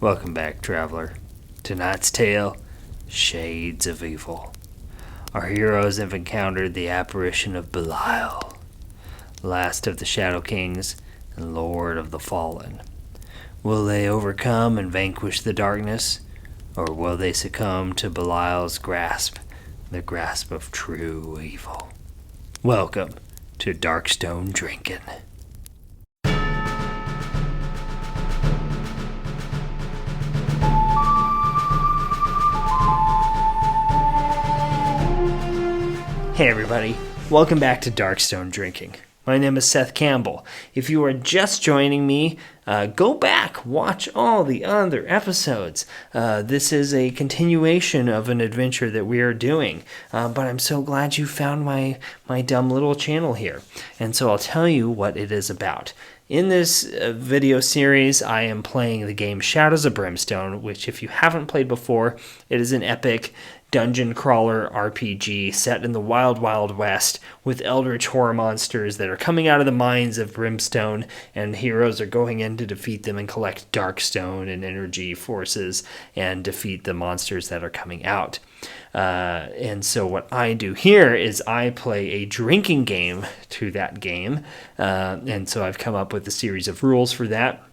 Welcome back, traveler. Tonight's tale, Shades of Evil. Our heroes have encountered the apparition of Beli'al, last of the Shadow Kings and Lord of the Fallen. Will they overcome and vanquish the darkness, or will they succumb to Belial's grasp, the grasp of true evil? Welcome to Darkstone Drinking. Hey everybody, welcome back to Darkstone Drinking. My name is Seth Campbell. If you are just joining me, go back, watch all the other episodes. This is a continuation of an adventure that we are doing, but I'm so glad you found my dumb little channel here. And so I'll tell you what it is about. In this video series, I am playing the game Shadows of Brimstone, which if you haven't played before, it is an epic dungeon crawler RPG set in the wild, wild west with eldritch horror monsters that are coming out of the mines of Brimstone, and heroes are going in to defeat them and collect darkstone and energy forces and defeat the monsters that are coming out. And so what I do here is I play a drinking game to that game, and so I've come up with a series of rules for that.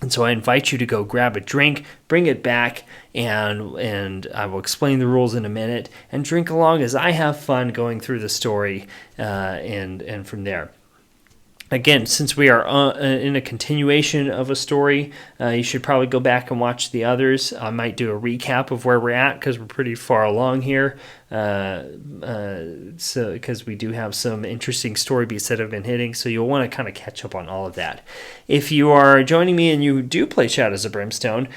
And so I invite you to go grab a drink, bring it back, and I will explain the rules in a minute, and drink along as I have fun going through the story, and from there. Again, since we are in a continuation of a story, you should probably go back and watch the others. I might do a recap of where we're at because we're pretty far along here. So because we do have some interesting story beats that have been hitting, so you'll want to kind of catch up on all of that. If you are joining me and you do play Shadows of Brimstone,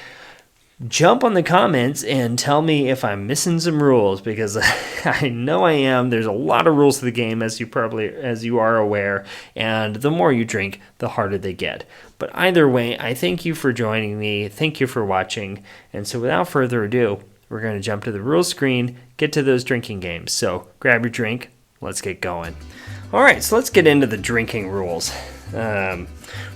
jump on the comments and tell me if I'm missing some rules, because I know I am. There's a lot of rules to the game, as you are aware, and the more you drink, the harder they get. But either way, I thank you for joining me. Thank you for watching. And so without further ado, we're going to jump to the rules screen, get to those drinking games. So grab your drink. Let's get going. All right, so let's get into the drinking rules. We're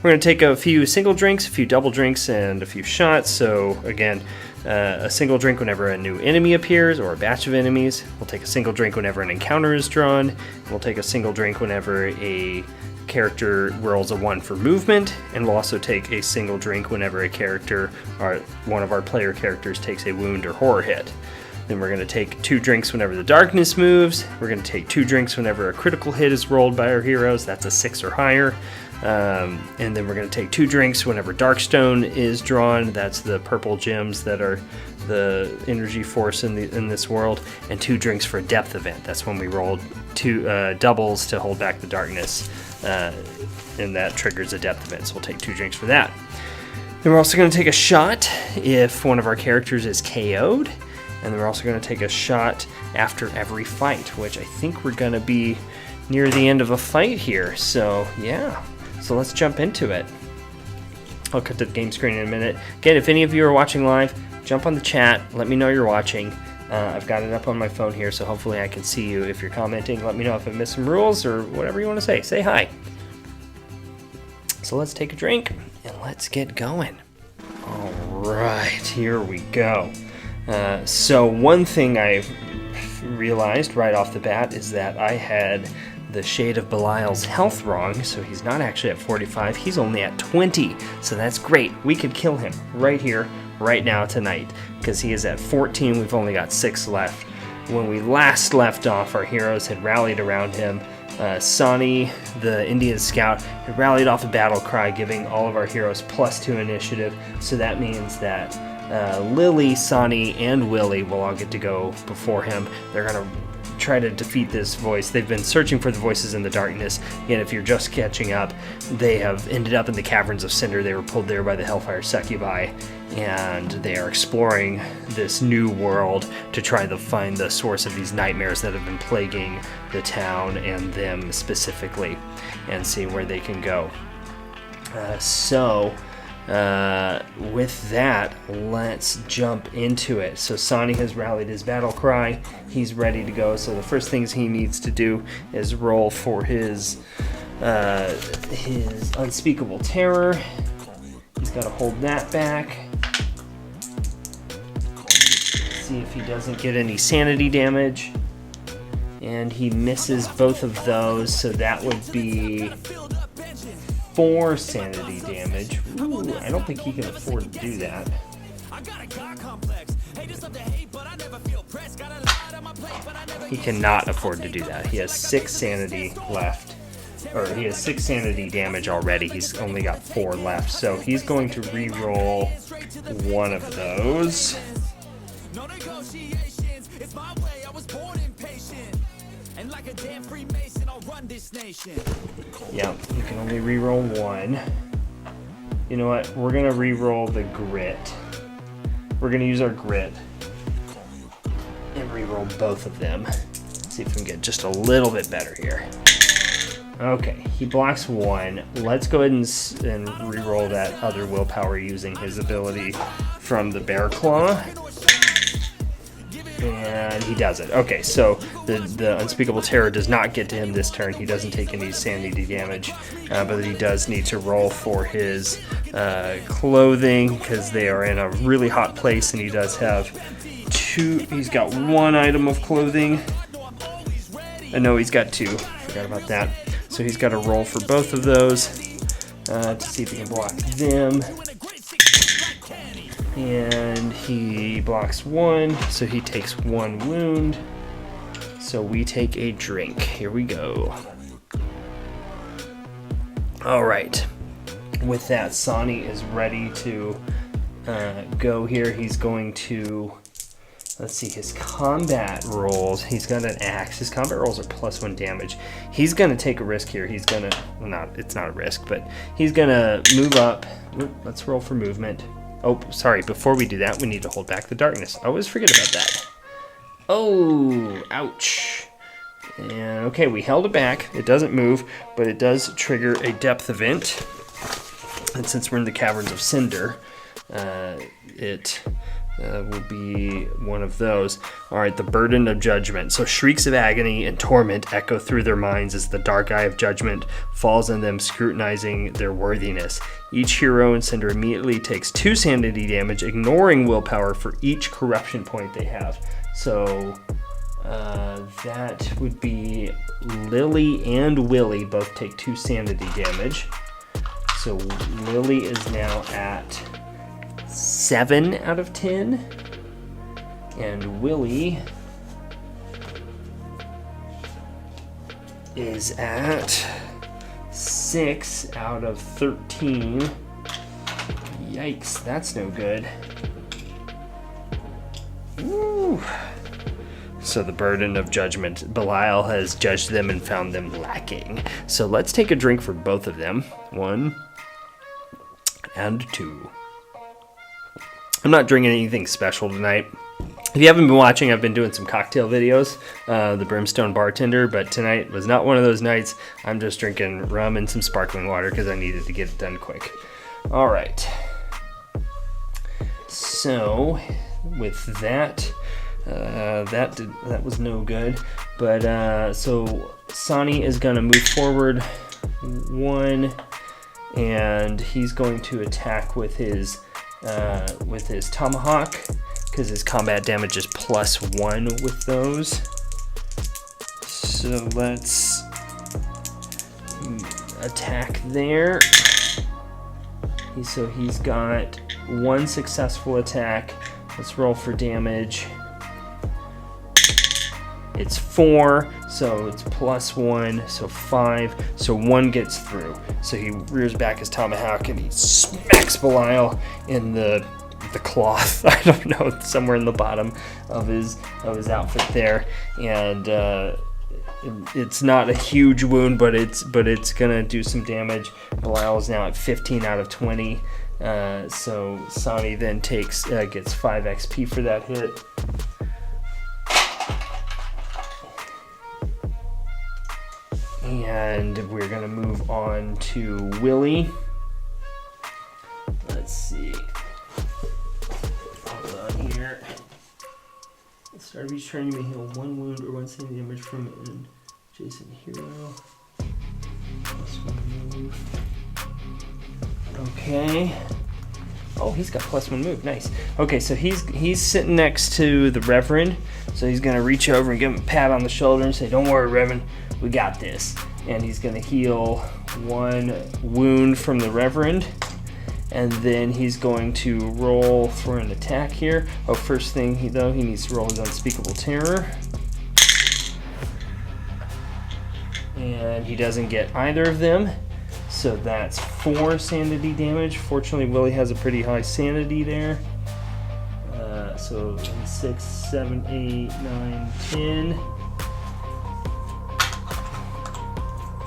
going to take a few single drinks, a few double drinks, and a few shots. So again, a single drink whenever a new enemy appears or a batch of enemies. We'll take a single drink whenever an encounter is drawn. We'll take a single drink whenever a character rolls a 1 for movement, and we'll also take a single drink whenever a character or one of our player characters takes a wound or horror hit. Then we're going to take 2 drinks whenever the darkness moves. We're going to take 2 drinks whenever a critical hit is rolled by our heroes. That's a 6 or higher. And then we're going to take 2 drinks whenever Darkstone is drawn. That's the purple gems that are the energy force in this world. And 2 drinks for a depth event. That's when we roll 2 doubles to hold back the darkness. And that triggers a depth event. So we'll take 2 drinks for that. Then we're also going to take a shot if one of our characters is KO'd. And then we're also going to take a shot after every fight, which I think we're going to be near the end of a fight here. So, yeah. So let's jump into it. I'll cut to the game screen in a minute. Again, if any of you are watching live, jump on the chat. Let me know you're watching. I've got it up on my phone here, so hopefully I can see you. If you're commenting, let me know if I missed some rules or whatever you want to say. Say hi. So let's take a drink and let's get going. All right, here we go. So one thing I realized right off the bat is that I had the Shade of Beli'al's health wrong, so he's not actually at 45, he's only at 20, so that's great. We could kill him right here, right now, tonight, because he is at 14, we've only got 6 left. When we last left off, our heroes had rallied around him. Sani, the Indian scout, had rallied off a battle cry, giving all of our heroes +2 initiative, so that means that Lily, Sani, and Willie will all get to go before him. They're going to try to defeat this voice. They've been searching for the voices in the darkness, and if you're just catching up, they have ended up in the Caverns of Cinder. They were pulled there by the Hellfire Succubi, and they are exploring this new world to try to find the source of these nightmares that have been plaguing the town and them specifically, and see where they can go. With that, let's jump into it. So Sani has rallied his battle cry. He's ready to go. So the first things he needs to do is roll for his unspeakable terror. He's got to hold that back. see if he doesn't get any sanity damage. And he misses both of those, so that would be 4 sanity damage. Ooh, I don't think he can afford to do that. He cannot afford to do that. He has 6 sanity left. Or he has 6 sanity damage already. He's only got 4 left. So he's going to re-roll one of those. Yeah, you can only re-roll 1. You know what? We're going to re-roll the grit. We're going to use our grit and re-roll both of them. See if we can get just a little bit better here. Okay, he blocks 1. Let's go ahead and re-roll that other willpower using his ability from the Bear Claw. And he does it. Okay, so the Unspeakable Terror does not get to him this turn. He doesn't take any sanity damage, but he does need to roll for his clothing because they are in a really hot place, and he does have 2. He's got 1 item of clothing. No, he's got 2. Forgot about that. So he's got to roll for both of those to see if he can block them. And he blocks 1, so he takes 1 wound. So we take a drink. Here we go. All right. With that, Sani is ready to go here. He's going to, let's see, his combat rolls. He's got an axe. His combat rolls are +1 damage. He's going to take a risk here. He's going to, it's not a risk, but he's going to move up. Let's roll for movement. Oh, sorry, before we do that, we need to hold back the darkness. I always forget about that. Oh, ouch. And okay, we held it back. It doesn't move, but it does trigger a depth event. And since we're in the Caverns of Cinder, it will be one of those. All right, the Burden of Judgment. So shrieks of agony and torment echo through their minds as the dark eye of judgment falls on them, scrutinizing their worthiness. Each hero in Cinder immediately takes 2 sanity damage, ignoring willpower for each corruption point they have. So that would be Lily and Willie both take 2 sanity damage. So Lily is now at 7 out of 10, and Willie is at 6 out of 13. Yikes, that's no good. Ooh. So the Burden of Judgment. Belial has judged them and found them lacking. So let's take a drink for both of them. 1 and 2. I'm not drinking anything special tonight. If you haven't been watching, I've been doing some cocktail videos, the Brimstone Bartender, but tonight was not one of those nights. I'm just drinking rum and some sparkling water because I needed to get it done quick. All right. So with that, that was no good. But so Sani is going to move forward 1, and he's going to attack with his tomahawk, because his combat damage is +1 with those. So let's attack there. So he's got 1 successful attack. Let's roll for damage. It's 4, so it's +1, so 5. So 1 gets through. So he rears back his tomahawk and he smacks Belial in the cloth. I don't know, somewhere in the bottom of his outfit there. And it's not a huge wound, but it's gonna do some damage. Belial is now at 15 out of 20. So Sani then gets 5 XP for that hit. And we're going to move on to Willie. Let's see. Hold on here. Start of each turn, you may heal 1 wound or 1 sanity damage from an adjacent hero. +1 move. Okay. Oh, he's got +1 move. Nice. Okay, so he's sitting next to the Reverend. So he's going to reach over and give him a pat on the shoulder and say, "Don't worry, Reverend. We got this." And he's going to heal 1 wound from the Reverend. And then he's going to roll for an attack here. Oh, first thing, he needs to roll his Unspeakable Terror. And he doesn't get either of them. So that's 4 sanity damage. Fortunately, Willie has a pretty high sanity there. So 6, 7, 8, 9, 10.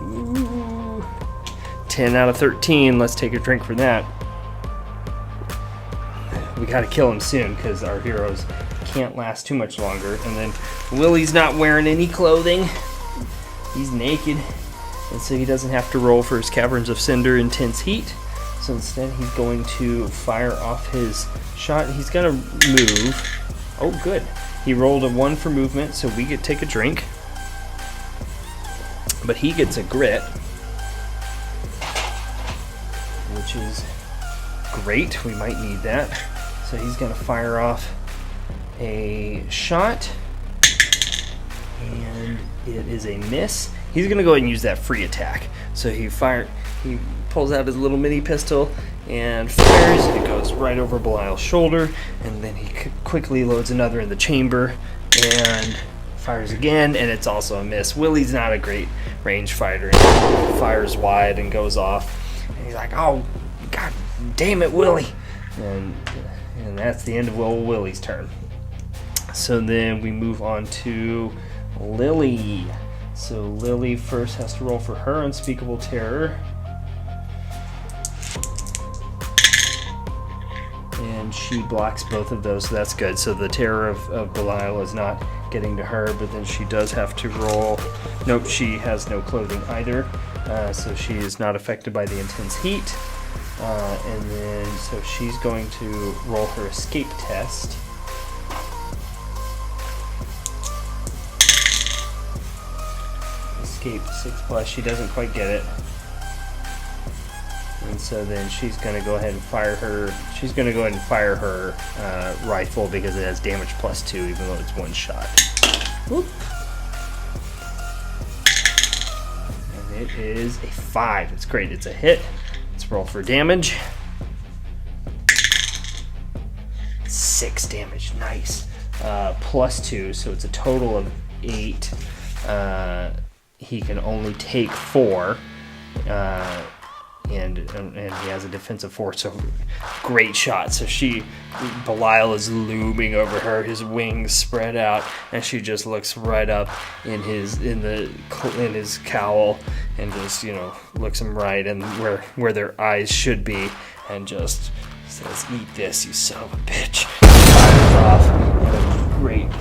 Ooh. 10 out of 13. Let's take a drink for that. We gotta kill him soon because our heroes can't last too much longer. And then Willie's not wearing any clothing. He's naked. And so he doesn't have to roll for his Caverns of Cinder Intense Heat. So instead he's going to fire off his shot. He's gonna move. Oh, good. He rolled a 1 for movement, so we take a drink. But he gets a grit, which is great. We might need that. So he's gonna fire off a shot. And it is a miss. He's gonna go ahead and use that free attack. So he pulls out his little mini pistol and fires. It goes right over Belial's shoulder, and then he quickly loads another in the chamber and fires again, and it's also a miss. Willie's not a great range fighter. He fires wide and goes off. And he's like, "Oh, God damn it, Willie!" And that's the end of Willie's turn. So then we move on to Lily. So Lily first has to roll for her Unspeakable Terror. And she blocks both of those, so that's good. So the Terror of Belial is not getting to her, but then she does have to roll. Nope, she has no clothing either, so she is not affected by the intense heat. And then, so she's going to roll her escape test. Escape 6+, she doesn't quite get it. And so then she's going to go ahead and fire her rifle because it has damage +2 even though it's 1 shot. Whoop. And it is a 5. It's great. It's a hit. Let's roll for damage. 6 damage. Nice. +2, so it's a total of 8. He can only take 4. And he has a defensive 4, so great shot. So Belial is looming over her, his wings spread out, and she just looks right up in his cowl and just looks him right and where their eyes should be, and just says, "Eat this, you son of a bitch." Fires off, and a great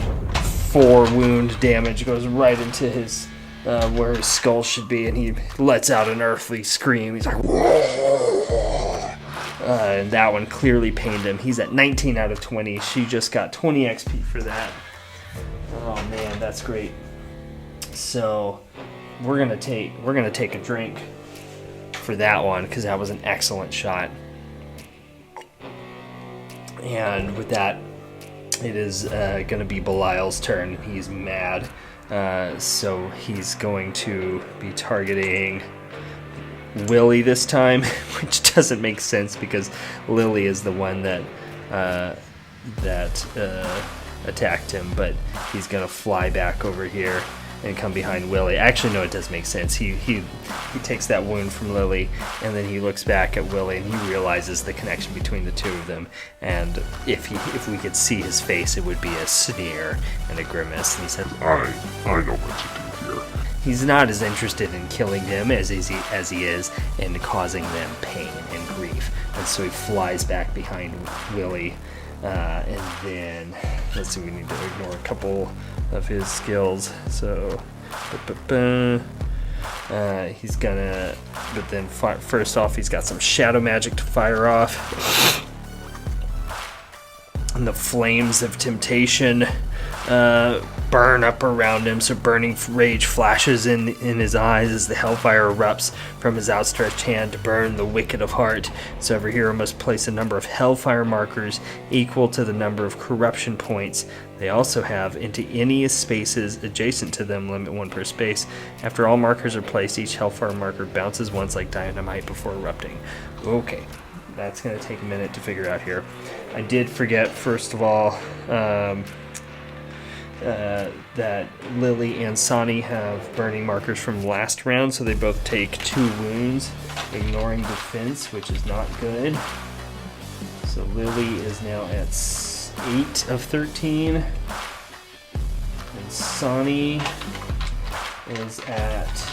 4 wound damage goes right into his. Where his skull should be, and he lets out an earthly scream. He's like, "Whoa!" And that one clearly pained him. He's at 19 out of 20. She just got 20 XP for that. Oh man, that's great. So we're gonna take a drink for that one because that was an excellent shot. And with that, it is gonna be Belial's turn. He's mad. So he's going to be targeting Willie this time, which doesn't make sense because Lily is the one that attacked him, but he's gonna fly back over here and come behind Willie. Actually, no, it does make sense. He takes that wound from Lily, and then he looks back at Willie, and he realizes the connection between the two of them. And if we could see his face, it would be a sneer and a grimace. And he said, I know what to do here. He's not as interested in killing them as he is in causing them pain and grief. And so he flies back behind Willie. And then, let's see, we need to ignore a couple of his skills. So, he's gonna, but then first off, he's got some shadow magic to fire off. And the flames of temptation burn up around him, so burning rage flashes in his eyes as the hellfire erupts from his outstretched hand to burn the wicked of heart. So every hero must place a number of hellfire markers equal to the number of corruption points they also have into any spaces adjacent to them, limit 1 per space. After all markers are placed, each hellfire marker bounces once like dynamite before erupting. Okay, that's going to take a minute to figure out here. I did forget, first of all, that Lily and Sonny have burning markers from last round, so they both take 2 wounds, ignoring defense, which is not good. So Lily is now at 8 of 13, and Sonny is at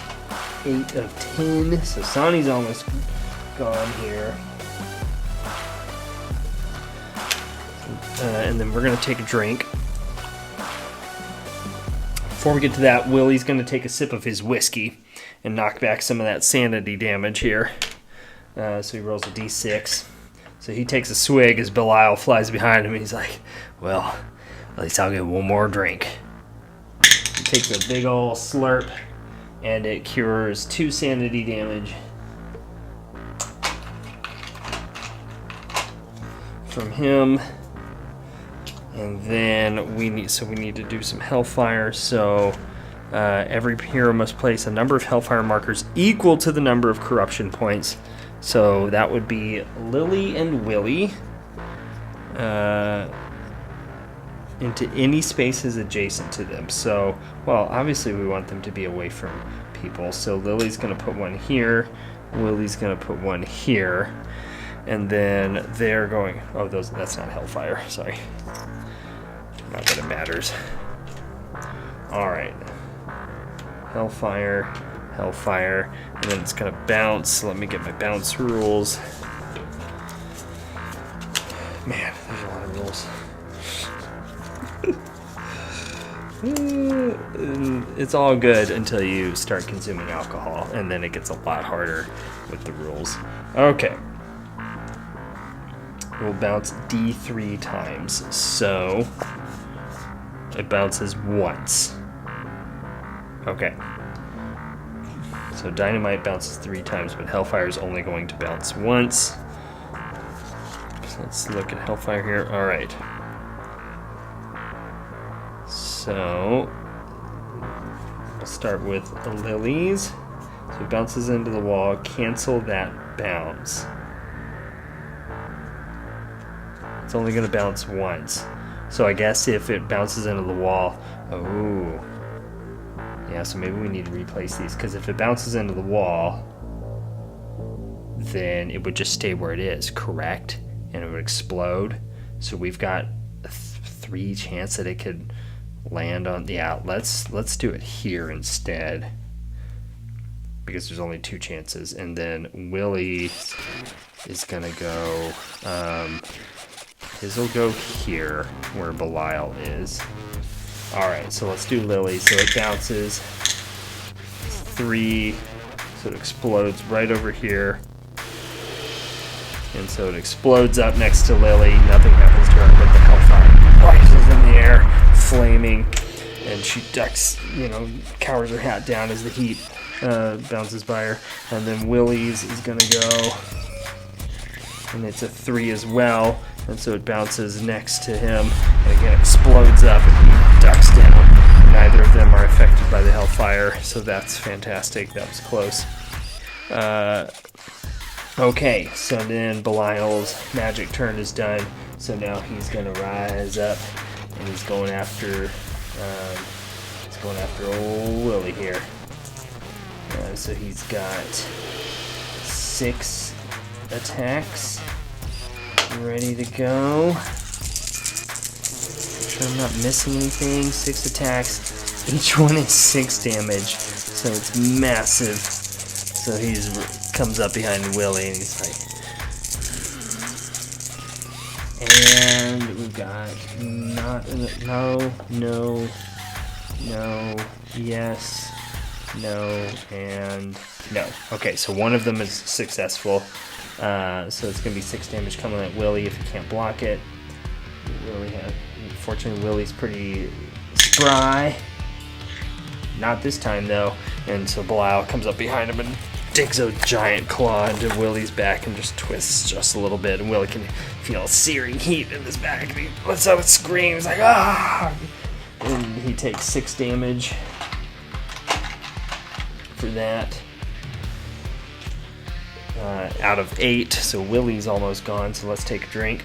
8 of 10, so Sonny's almost gone here. And then we're going to take a drink. Before we get to that, Willie's going to take a sip of his whiskey and knock back some of that sanity damage here. So he rolls a d6. So he takes a swig as Belial flies behind him. And he's like, well, at least I'll get one more drink. He takes a big ol' slurp, and it cures 2 sanity damage from him. And then we need to do some hellfire. So every hero must place a number of hellfire markers equal to the number of corruption points. So that would be Lily and Willie into any spaces adjacent to them. So, well, obviously we want them to be away from people. So Lily's going to put one here. Willie's going to put one here. And then they're going... Oh, that's not hellfire. Sorry. Not that it matters. Alright. Hellfire, and then it's gonna bounce. Let me get my bounce rules. Man, there's a lot of rules. It's all good until you start consuming alcohol, and then it gets a lot harder with the rules. Okay. We'll bounce D3 times, so it bounces once. Okay. So Dynamite bounces 3 times, but Hellfire is only going to bounce once. So let's look at Hellfire here. Alright. So we'll start with Lily's. So it bounces into the wall. Cancel that bounce. It's only going to bounce once. So I guess if it bounces into the wall... Oh. Yeah, so maybe we need to replace these, because if it bounces into the wall, then it would just stay where it is, correct? And it would explode. So we've got a 3 chance that it could land on... Yeah, let's do it here instead, because there's only 2 chances. And then Willie is going to go... his will go here, where Belial is. Alright, so let's do Lily. So it bounces 3, so it explodes right over here. And so it explodes up next to Lily. Nothing happens to her, but the hellfire rises in the air, flaming. And she ducks, cowers her hat down as the heat bounces by her. And then Willie's is going to go, and it's a 3 as well. And so it bounces next to him, and again explodes up, and he ducks down. Neither of them are affected by the hellfire, so that's fantastic. That was close. Okay, so then Belial's magic turn is done. So now he's going to rise up, and he's going after old Willie here. So he's got 6 attacks. Ready to go. Make sure I'm not missing anything. 6 attacks. Each one is 6 damage. So it's massive. So he comes up behind Willie and he's like... And we've got no, yes, no, and no. Okay, so one of them is successful. So it's going to be 6 damage coming at Willie if he can't block it. Unfortunately, Willie's pretty spry. Not this time, though. And so Belial comes up behind him and digs a giant claw into Willie's back and just twists just a little bit. And Willie can feel searing heat in his back. And he lets out a scream. He's like, ah! And he takes 6 damage for that. Out of 8, so Willie's almost gone, so let's take a drink.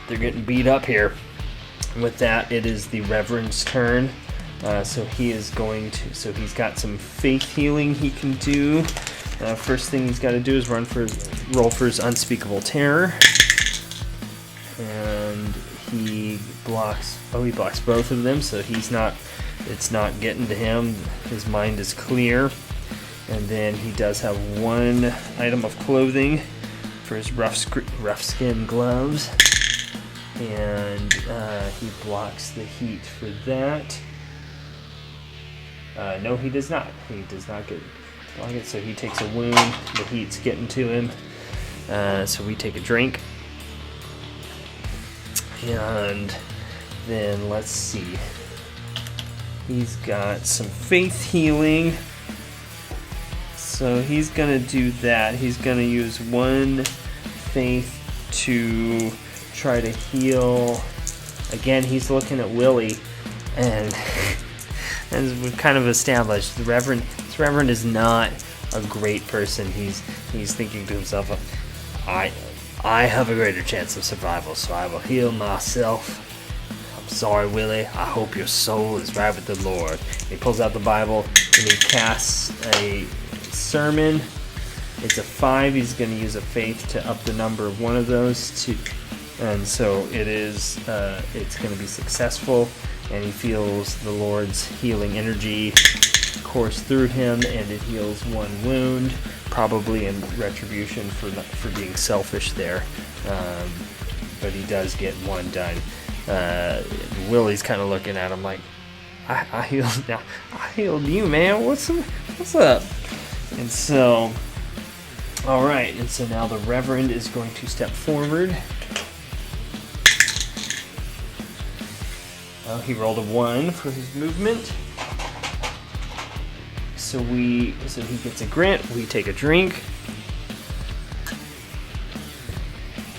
They're getting beat up here. With that, it is the Reverend's turn. So he's got some faith healing he can do. First thing he's got to do is roll for his unspeakable terror. And he blocks both of them, so it's not getting to him. His mind is clear. And then he does have 1 item of clothing for his rough skin gloves. And he blocks the heat for that. No, he does not. He does not block it, so he takes a wound. The heat's getting to him. So we take a drink. And then let's see. He's got some faith healing. So he's going to do that. He's going to use 1 faith to try to heal. Again, he's looking at Willie, and as we've kind of established, this Reverend is not a great person. He's thinking to himself, I have a greater chance of survival, so I will heal myself. I'm sorry, Willie. I hope your soul is right with the Lord. He pulls out the Bible and he casts a sermon. It's a 5. He's going to use a faith to up the number of one of those to, and so it's going to be successful. And he feels the Lord's healing energy course through him, and it heals 1 wound, probably in retribution for being selfish there. But he does get 1 done. Willie's kind of looking at him like, I healed you, man. What's up? And so, all right. And so now the Reverend is going to step forward. He rolled a 1 for his movement. So he gets a grant. We take a drink.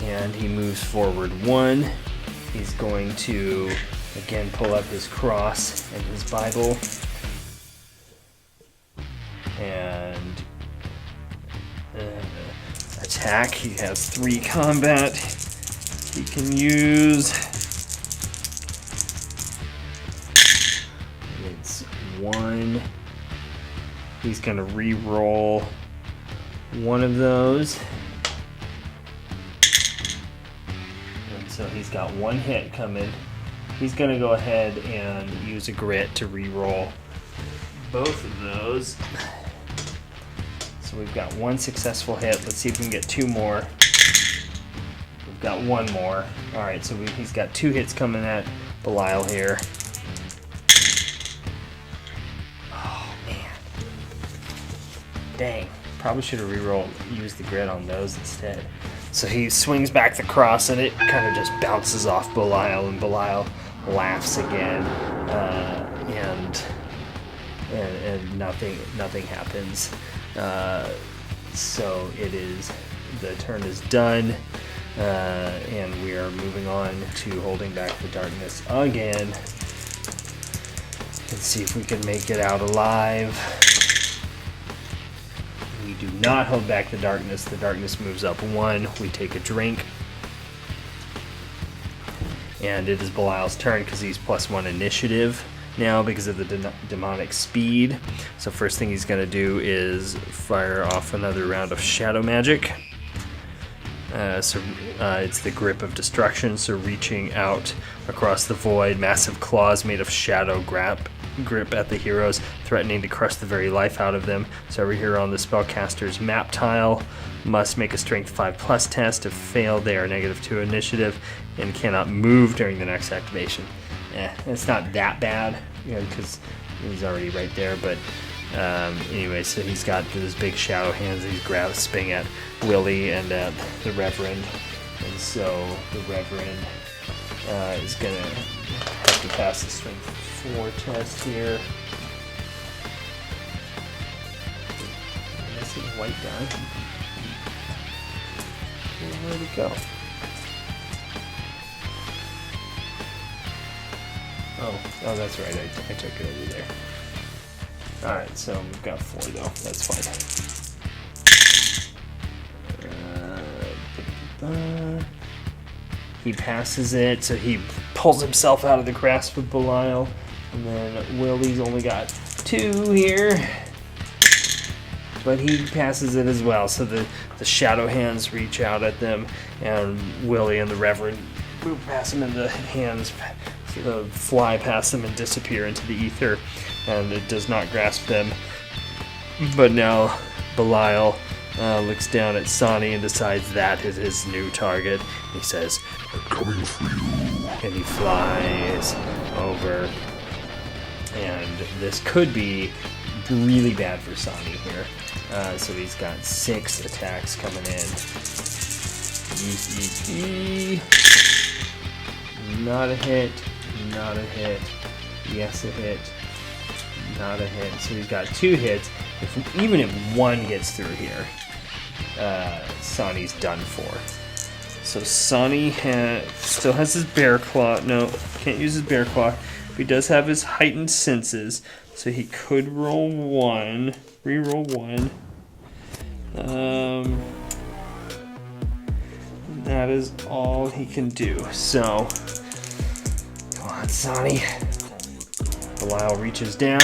And he moves forward 1. He's going to, again, pull up his cross and his Bible. And attack. He has 3 combat he can use. It's 1. He's going to re-roll 1 of those. And so he's got 1 hit coming. He's going to go ahead and use a grit to re-roll both of those. So we've got 1 successful hit. Let's see if we can get 2 more. We've got 1 more. Alright, so he's got 2 hits coming at Belial here. Dang, probably should have used the grit on those instead. So he swings back the cross and it kind of just bounces off Belial, and Belial laughs again, and nothing happens. So the turn is done, and we are moving on to holding back the darkness again. Let's see if we can make it out alive. We do not hold back the darkness. The darkness moves up 1. We take a drink. And it is Belial's turn because he's +1 initiative now because of the demonic speed. So first thing he's going to do is fire off another round of shadow magic. It's the grip of destruction, so reaching out across the void, massive claws made of shadow grip at the heroes, threatening to crush the very life out of them. So every hero on the spellcaster's map tile must make a strength 5+ test. If failed, they are -2 initiative and cannot move during the next activation. It's not that bad, because he's already right there, but anyway, so he's got those big shadow hands that he's grasping at Willie and at the Reverend. And so the Reverend is going to have to pass the strength 4 test here. Missing white die. Where'd it go? Oh, that's right. I took it over there. Alright, so we've got 4 though. That's fine. He passes it, so he pulls himself out of the grasp of Belial. And then Willie's only got 2 here. But he passes it as well, so the shadow hands reach out at them, and Willie and the Reverend move past him, and the hands fly past them and disappear into the ether, and it does not grasp them. But now Belial looks down at Sonny and decides that is his new target. He says, I'm coming for you. and he flies over. And this could be really bad for Sonny here. So he's got 6 attacks coming in. Not a hit. Not a hit. Yes, a hit. Not a hit. So he's got 2 hits. Even if 1 gets through here, Sonny's done for. So Sonny still has his bear claw. No, can't use his bear claw. But he does have his heightened senses. So he could roll 1. Reroll 1. That is all he can do. So, come on, Sonny. Belial reaches down,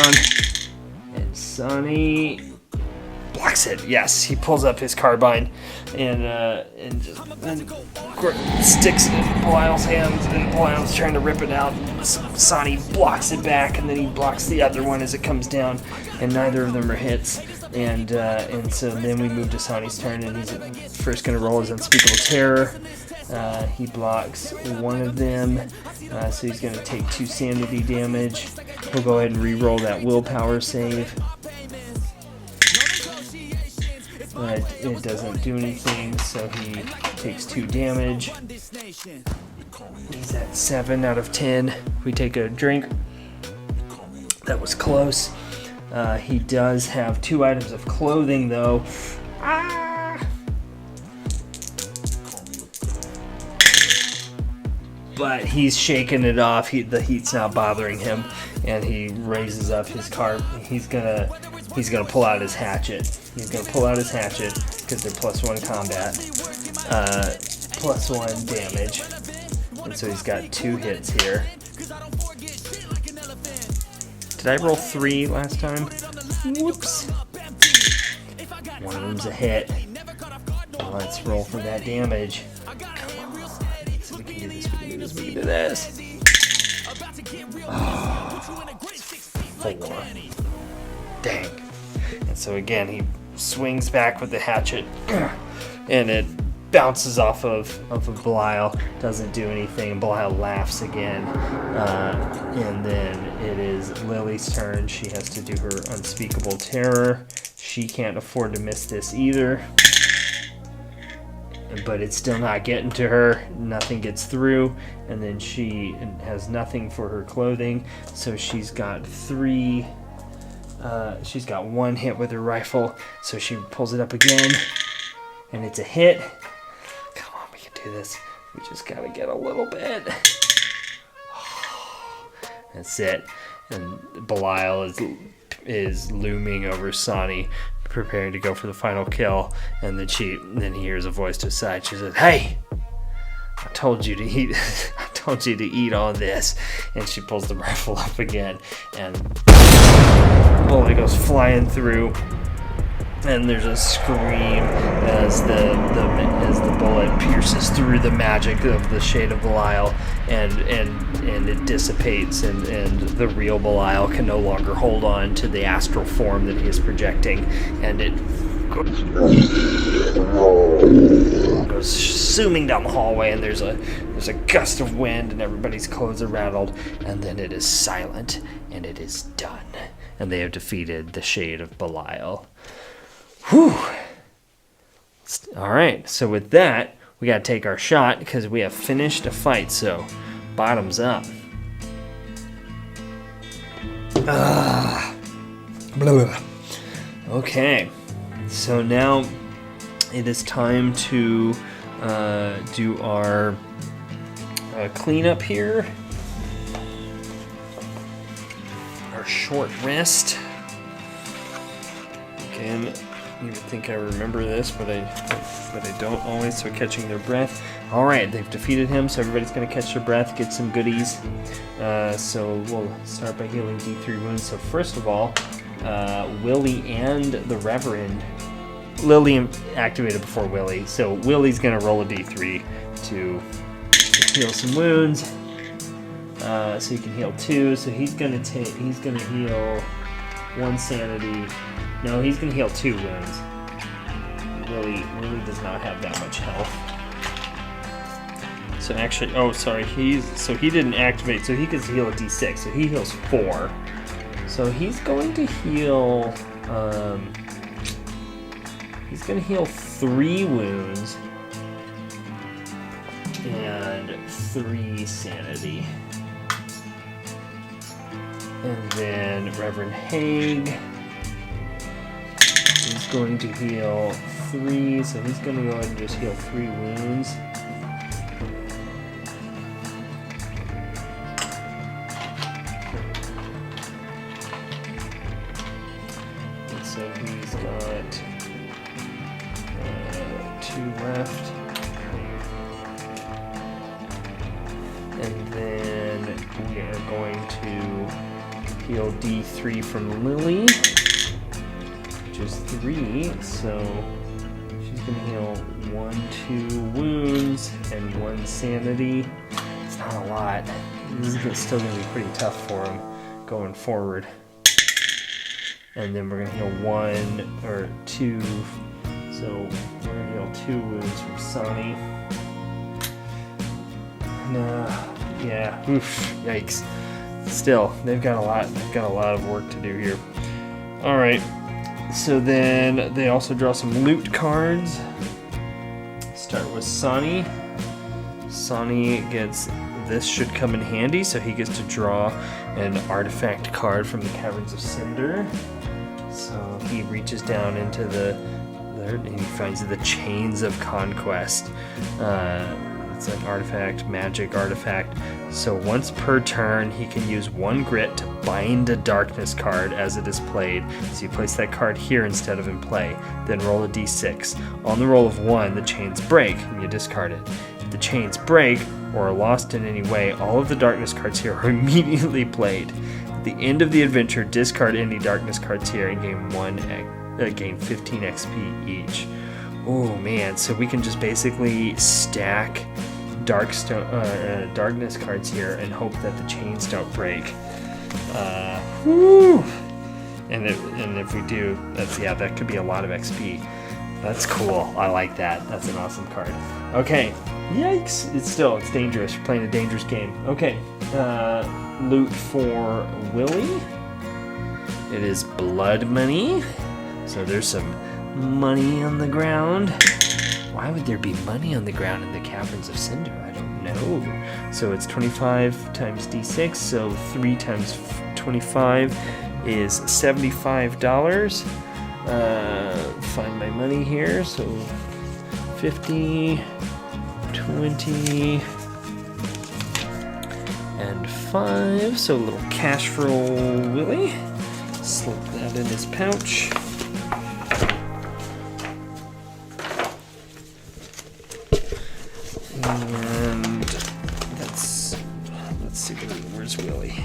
and Sonny blocks it. Yes, he pulls up his carbine and just sticks it in Belial's hands, and Belial's trying to rip it out. Sonny blocks it back, and then he blocks the other one as it comes down, and neither of them are hits. And so then we move to Sonny's turn, and he's first going to roll his Unspeakable Terror. He blocks one of them, so he's going to take 2 sanity damage. He'll go ahead and re-roll that willpower save. But it doesn't do anything, so he takes 2 damage. He's at 7 out of 10. We take a drink. That was close. He does have 2 items of clothing, though. But he's shaking it off. The heat's not bothering him, and he raises up his cart. He's gonna pull out his hatchet. He's gonna pull out his hatchet because they're +1 combat, +1 damage, and so he's got 2 hits here. Did I roll 3 last time? Whoops. One of them's a hit. Let's roll for that damage. Come on. So we can do this, we can do this, we can do this. Oh, 4. Dang. And so again, he swings back with the hatchet, and it bounces off of Belial, doesn't do anything. Belial laughs again, and then it is Lily's turn. She has to do her Unspeakable Terror. She can't afford to miss this either, but it's still not getting to her. Nothing gets through, and then she has nothing for her clothing, so she's got 3. She's got 1 hit with her rifle, so she pulls it up again, and it's a hit. Come on, we can do this. We just gotta get a little bit. That's it. And Belial is looming over Sonny, preparing to go for the final kill. And then he hears a voice to his side. She says, "Hey, I told you to eat. I told you to eat all this." And she pulls the rifle up again, and the bullet goes flying through. And there's a scream as the bullet pierces through the magic of the Shade of Beli'al, and it dissipates, and the real Belial can no longer hold on to the astral form that he is projecting, and it goes zooming down the hallway, and there's a gust of wind, and everybody's clothes are rattled, and then it is silent, and it is done, and they have defeated the Shade of Beli'al. Whew. All right, so with that, we got to take our shot because we have finished a fight. So, bottoms up. Okay, so now it is time to do our cleanup here. Our short rest. Again, you would think I remember this, but I don't always. So catching their breath. All right, they've defeated him, so everybody's going to catch their breath, get some goodies. So we'll start by healing D3 wounds. So first of all, Willie and the Reverend. Lily activated before Willie, so Willie's going to roll a D3 to heal some wounds. So he can heal 2. So he's going to heal 1 sanity. No, he's going to heal 2 wounds. Willie does not have that much health. So actually, he didn't activate, so he gets to heal a D6, so he heals 4. So he's going to heal, 3 wounds and 3 sanity. And then Reverend Haig is going to heal 3, so he's going to go ahead and just heal 3 wounds. And so he's got 2 left. And then we are going to heal D3 from Lily, which is 3, so she's going to heal 1, 2 wounds and 1 sanity. It's not a lot. This is still going to be pretty tough for him going forward. And then we're going to heal 1 or 2, so we're going to heal 2 wounds from Sonny. No, yeah, oof, yikes. Still, they've got a lot of work to do here. All right, so then they also draw some loot cards. Start with Sonny. Sonny gets, this should come in handy, so he gets to draw an artifact card from the Caverns of Cinder. So he reaches down into and he finds the Chains of Conquest. It's an artifact, magic artifact. So once per turn, he can use 1 grit to bind a darkness card as it is played. So you place that card here instead of in play. Then roll a d6. On the roll of 1, the chains break, and you discard it. If the chains break or are lost in any way, all of the darkness cards here are immediately played. At the end of the adventure, discard any darkness cards here and gain 15 XP each. Oh man, so we can just basically stack darkness cards here and hope that the chains don't break. And if we do, that could be a lot of XP. That's cool. I like that. That's an awesome card. Okay. Yikes. It's dangerous. We're playing a dangerous game. Okay. Loot for Willie. It is blood money. So there's some money on the ground. Why would there be money on the ground in the Caverns of Cinder? I don't know. So it's 25 times D6, so 3 times 25 is $75. Find my money here, so 50, 20, and 5. So a little cash for old Willie. Slip that in his pouch. And let's see, where's Willie?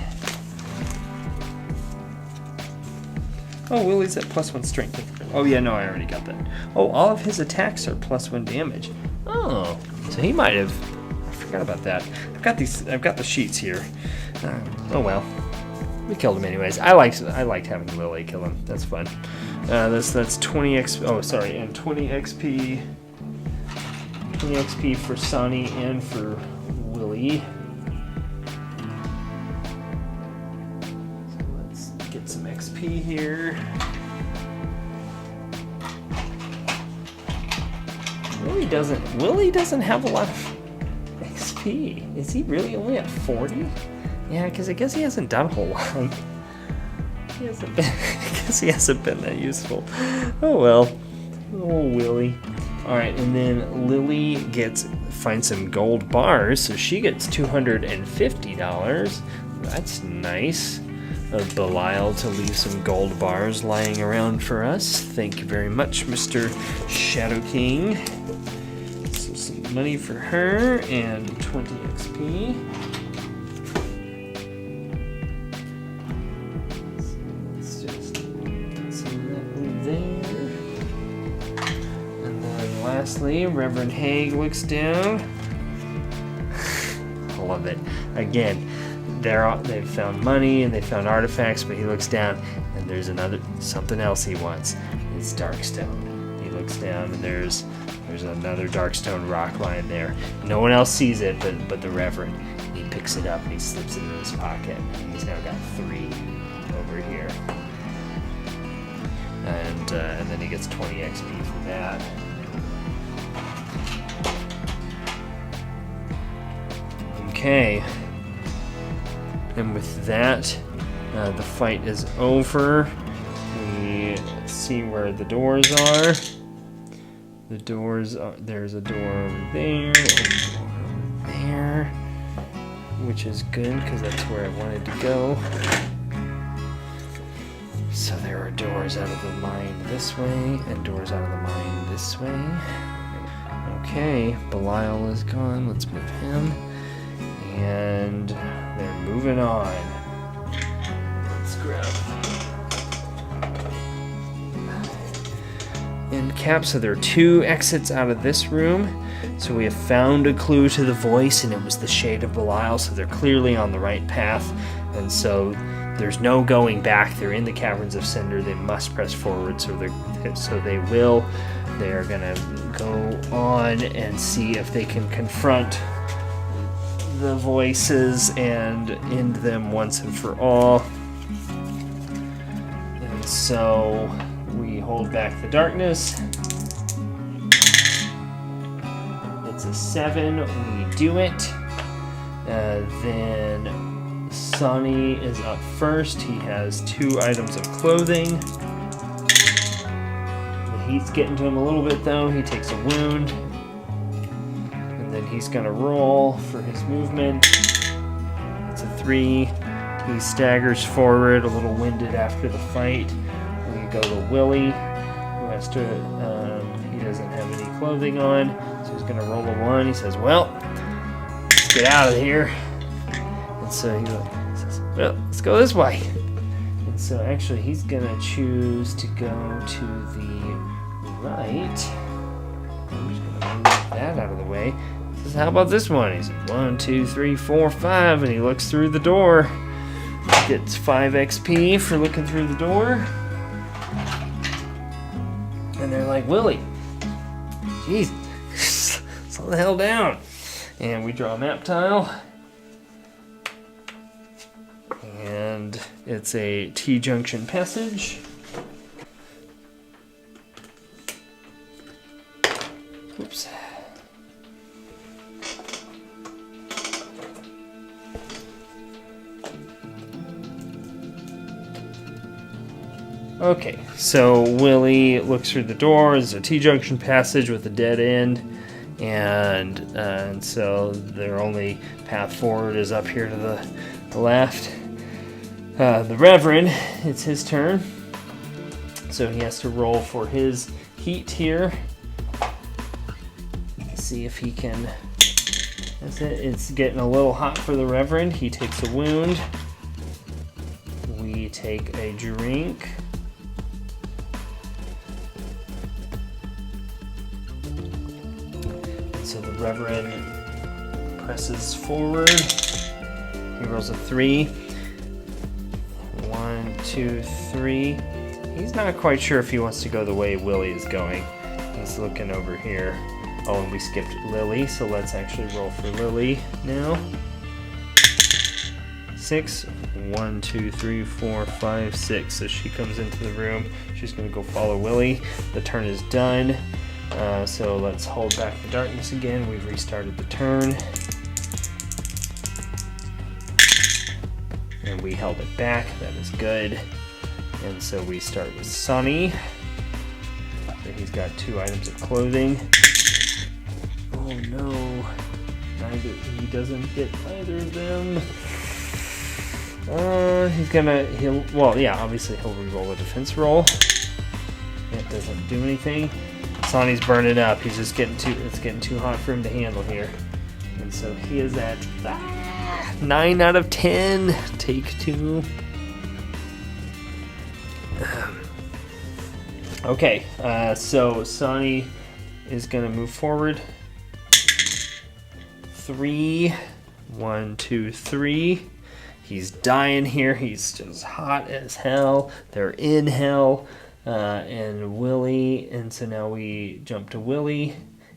Oh, Willie's at +1 strength. Oh yeah, no, I already got that. Oh, all of his attacks are +1 damage. Oh, so he might have. I forgot about that. I've got the sheets here. Oh well, we killed him anyways. I liked having Lily kill him. That's fun. That's 20 XP. Oh, sorry, and 20 XP. 20 XP for Sonny and for Willie. So let's get some XP here. Willie doesn't have a lot of XP. XP. Is he really only at 40? Yeah, because I guess he hasn't done a whole lot. He hasn't been, I guess he hasn't been that useful. Oh well. Oh, Willie. Alright, and then Lily finds some gold bars, so she gets $250. That's nice of Belial to leave some gold bars lying around for us. Thank you very much, Mr. Shadow King. So some money for her and 20 XP. So let's just send that one there. And then lastly, Reverend Haig looks down. I love it. Again, they've found money and they found artifacts, but he looks down and there's something else he wants. It's Darkstone. He looks down and there's another Darkstone rock lying there. No one else sees it but the Reverend. And he picks it up and he slips it in his pocket. And he's now got 3 over here. And then he gets 20 XP for that. Okay. And with that, the fight is over. We see where the doors are. There's a door over there, and a door over there, which is good because that's where I wanted to go. So there are doors out of the mine this way, and doors out of the mine this way. Okay, Belial is gone. Let's move him. And they're moving on. Let's grab end cap. So there are 2 exits out of this room. So we have found a clue to the voice, and it was the Shade of Beli'al. So they're clearly on the right path, and so there's no going back. They're in the Caverns of Cinder. They must press forward. So they will. They are gonna go on and see if they can confront the voices and end them once and for all. And so we hold back the darkness. It's a 7. We do it. Then Sonny is up first. He has 2 items of clothing. The heat's getting to him a little bit though. He takes a wound. Then he's gonna roll for his movement. It's a 3. He staggers forward, a little winded after the fight. We go to Willie, who has to, he doesn't have any clothing on, so he's gonna roll a 1. He says, well, let's get out of here. And so he says, well, let's go this way. And so actually he's gonna choose to go to the right. I'm just gonna move that out of the way. How about this one? He says 1, 2, 3, 4, 5, and he looks through the door. Gets 5 XP for looking through the door. And they're like, Willie, jeez, slow the hell down. And we draw a map tile. And it's a T-junction passage. Oops. Okay, so Willie looks through the door. There's a T-junction passage with a dead end, and so their only path forward is up here to the left. The Reverend, it's his turn, so he has to roll for his heat here. See if he can. That's it. It's getting a little hot for the Reverend. He takes a wound. We take a drink. So the Reverend presses forward. He rolls a 3. 1, 2, 3. He's not quite sure if he wants to go the way Willie is going. He's looking over here. Oh, and we skipped Lily, so let's actually roll for Lily now. 6. 1, 2, 3, 4, 5, 6. So she comes into the room. She's going to go follow Willie. The turn is done. So let's hold back the darkness again. We've restarted the turn. we held it back. That is good. And so we start with Sonny. So he's got 2 items of clothing. Oh no. He doesn't get either of them. Obviously he'll re-roll a defense roll. It doesn't do anything. Sonny's burning up. He's just it's getting too hot for him to handle here. And so he is at 9 out of 10. Take 2. Okay, so Sonny is gonna move forward. 3. 1, 2, 3. He's dying here. He's just hot as hell. They're in hell. And Willie, and so now we jump to Willie.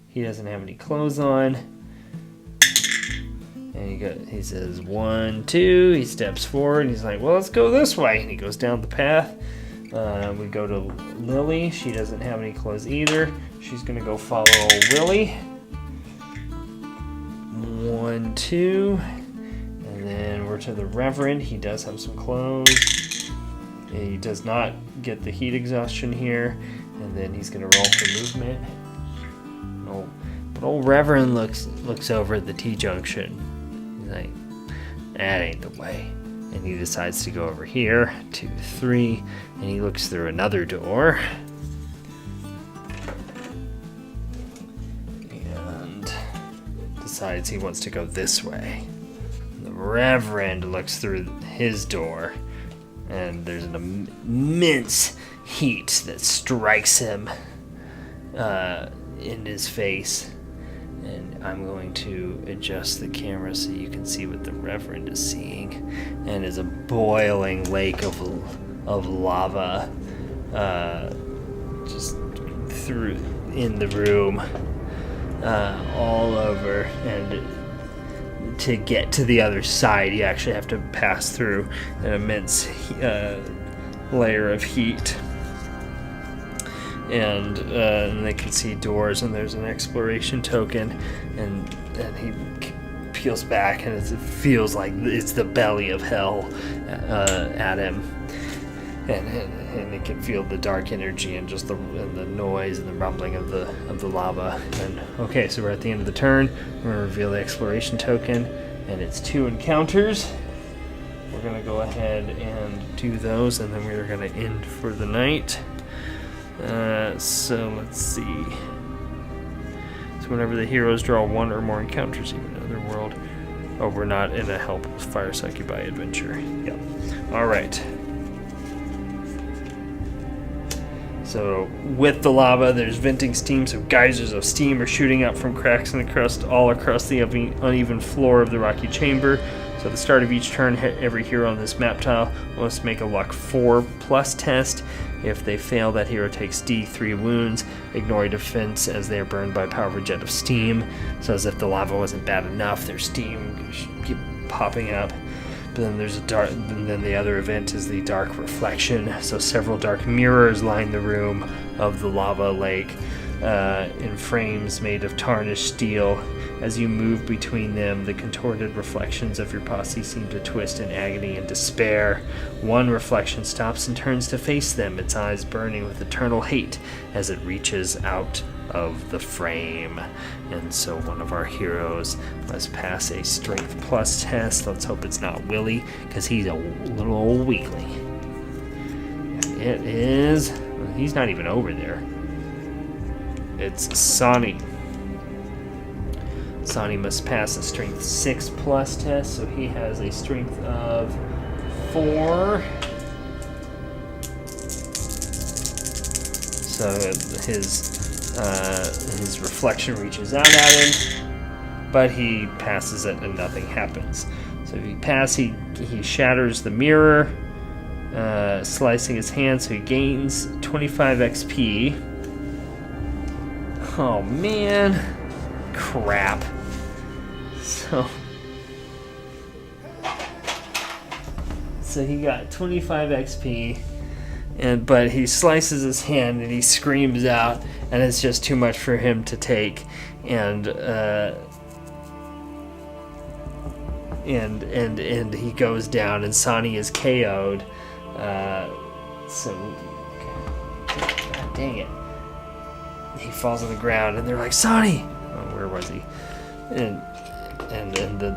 He doesn't have any clothes on. And he says 1, 2. He steps forward and he's like, well, let's go this way. And he goes down the path. We go to Lily. She doesn't have any clothes either. She's gonna go follow Willie. 1, 2. And then we're to the Reverend. He does have some clothes. He does not get the heat exhaustion here. And then he's going to roll for movement. But old Reverend looks over at the T-junction. He's like, that ain't the way. And he decides to go over here. 2, 3. And he looks through another door. And decides he wants to go this way. The Reverend looks through his door. And there's an immense heat that strikes him in his face. And I'm going to adjust the camera so you can see what the Reverend is seeing. And is a boiling lake of lava just through in the room, all over. And to get to the other side, you actually have to pass through an immense layer of heat. And they can see doors, and there's an exploration token, and he peels back, and it feels like it's the belly of hell at him. And he can feel the dark energy and just the noise and the rumbling of the lava. And okay, so we're at the end of the turn. We're gonna reveal the exploration token, and it's 2 encounters. We're gonna go ahead and do those, and then we're gonna end for the night. So let's see. So whenever the heroes draw 1 or more encounters, even another world. Oh, we're not in a help fire succubi adventure. Yep. All right. So with the lava, there's venting steam, so geysers of steam are shooting up from cracks in the crust all across the uneven floor of the rocky chamber. So at the start of each turn, every hero on this map tile must make a luck 4+ test. If they fail, that hero takes D3 wounds, ignoring defense as they are burned by a powerful jet of steam. So as if the lava wasn't bad enough, their steam keep popping up. But then there's then the other event is the dark reflection. So several dark mirrors line the room of the lava lake in frames made of tarnished steel. As you move between them, the contorted reflections of your posse seem to twist in agony and despair. One reflection stops and turns to face them, its eyes burning with eternal hate as it reaches out of the frame. And so one of our heroes must pass a strength plus test. Let's hope it's not Willie, because he's a little old weakling. And it is... well, he's not even over there. It's Sonny. Sonny must pass a strength 6+ test, so he has a strength of 4. So his reflection reaches out at him, but he passes it and nothing happens. So if he passes, he shatters the mirror, slicing his hand, so he gains 25 XP. Oh man, crap. So he got 25 XP, but he slices his hand and he screams out, and it's just too much for him to take. And and he goes down, and Sonny is KO'd. God dang it. He falls on the ground, and they're like, Sonny! Oh, where was he? And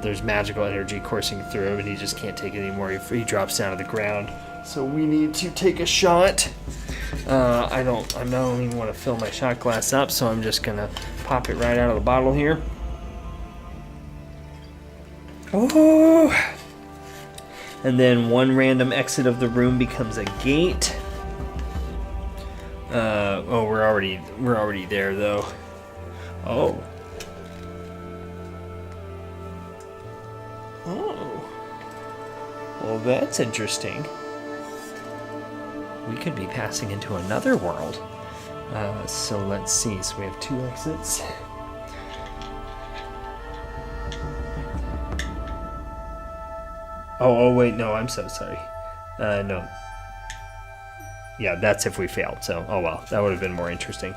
there's magical energy coursing through him, and he just can't take it anymore. He drops down to the ground. So we need to take a shot. I don't even want to fill my shot glass up, so I'm just gonna pop it right out of the bottle here. Oh! And then one random exit of the room becomes a gate. We're already there though. Oh. Well, that's interesting. We could be passing into another world. So let's see. So we have 2 exits. Oh wait, no, I'm so sorry. No. Yeah, that's if we failed. So, oh well, that would have been more interesting.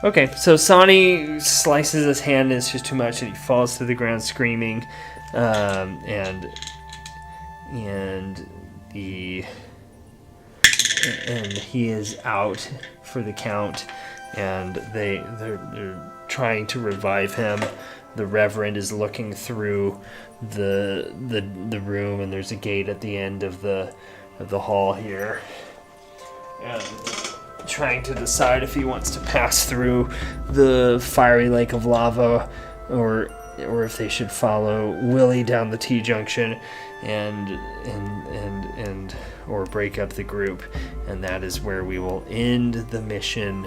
Okay, so Sonny slices his hand, and it's just too much, and he falls to the ground screaming. And he is out for the count, and they're trying to revive him. The Reverend is looking through the room, and there's a gate at the end of the hall here, and trying to decide if he wants to pass through the fiery lake of lava, or if they should follow Willie down the T-junction and or break up the group. And that is where we will end the mission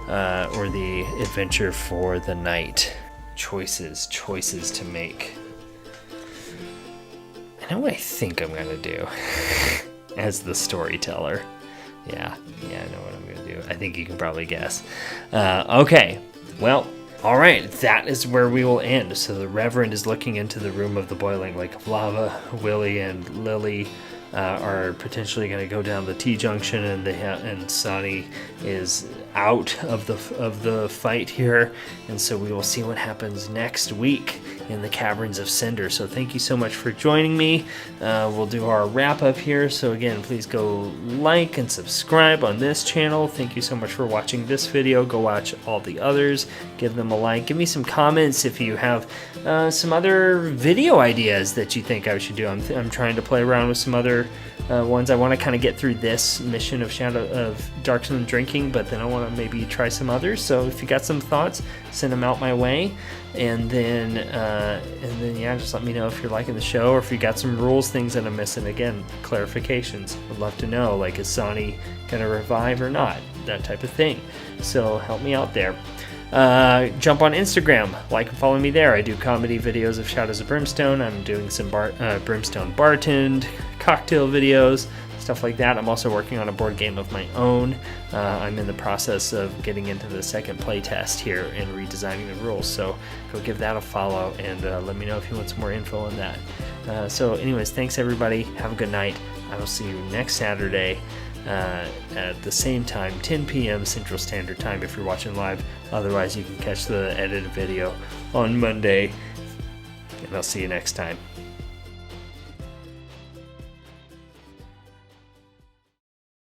or the adventure for the night. Choices to make. I know what I think I'm gonna do as the storyteller. Yeah, I know what I'm gonna do. I think you can probably guess. Okay, well, all right, that is where we will end. So the Reverend is looking into the room of the boiling lake of lava. Willie and Lily are potentially going to go down the T-junction, and Sonny is out of the fight here. And so we will see what happens next week in the Caverns of Cinder. So thank you so much for joining me. We'll do our wrap up here. So again, please go like and subscribe on this channel. Thank you so much for watching this video. Go watch all the others. Give them a like. Give me some comments if you have some other video ideas that you think I should do. I'm trying to play around with some other ones. I want to kind of get through this mission of Shadow of Darkstone Drinking, but then I want to maybe try some others. So if you got some thoughts, send them out my way. And then yeah, just let me know if you're liking the show, or if you got some rules, things that I'm missing. Again, clarifications. Would love to know, like, is Sonny gonna revive or not? That type of thing. So help me out there. Jump on Instagram, like and follow me there. I do comedy videos of Shadows of Brimstone. I'm doing some Brimstone bartend, cocktail videos, stuff like that. I'm also working on a board game of my own. I'm in the process of getting into the second play test here and redesigning the rules, so go give that a follow, and let me know if you want some more info on that. So anyways, thanks everybody. Have a good night. I will see you next Saturday at the same time, 10 p.m. Central Standard Time if you're watching live. Otherwise, you can catch the edited video on Monday, and I'll see you next time.